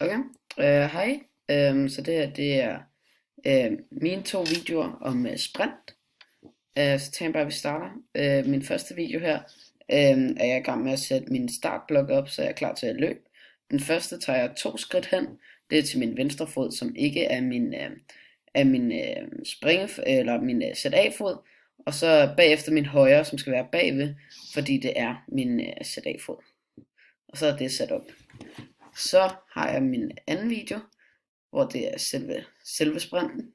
Okay. Hej. Så det her, det er mine to videoer om sprint. Så tænker jeg bare, at vi starter. Min første video her, er jeg i gang med at sætte min startblok op, så jeg er klar til at løbe. Den første tager jeg 2 skridt hen. Det er til min venstre fod, som ikke er min eller min ZA-fod. Og så bagefter min højre, som skal være bagved, fordi det er min ZA-fod. Og så er det sat op. Så har jeg min anden video, hvor det er selve sprinten.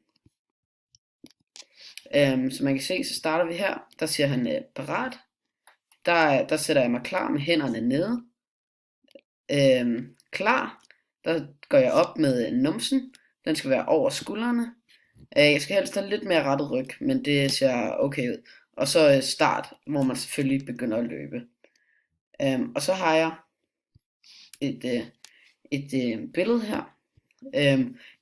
Som man kan se, så starter vi her. Der siger han parat. Der sætter jeg mig klar med hænderne nede. Klar. Der går jeg op med numsen. Den skal være over skuldrene. Jeg skal helst have lidt mere rettet ryg, men det ser okay ud. Og så start, hvor man selvfølgelig begynder at løbe. Og så har jeg et billede her.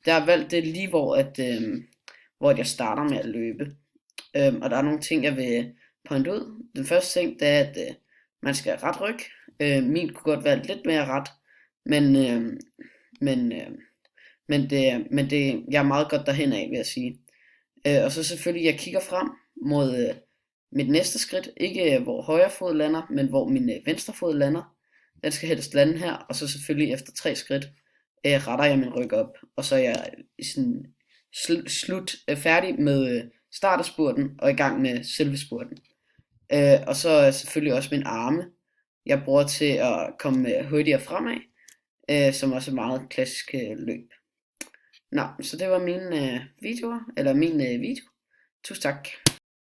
Der er valgt det lige hvor jeg starter med at løbe. Og der er nogle ting jeg vil pointe ud. Den første ting, det er at man skal have ret ryg. Min kunne godt være lidt mere ret, men jeg er meget godt derhen af, vil jeg sige. Og så selvfølgelig jeg kigger frem mod mit næste skridt, ikke hvor højre fod lander, men hvor min venstre fod lander. Den skal helst lande her, og så selvfølgelig efter 3 skridt retter jeg min ryg op, og så er jeg sådan færdig med start af spurten og i gang med selve spurten. Og så er selvfølgelig også min arme, jeg bruger til at komme hurtigere fremad, som også er meget klassisk løb. Nå, så det var mine videoer, eller min video. Tusind tak.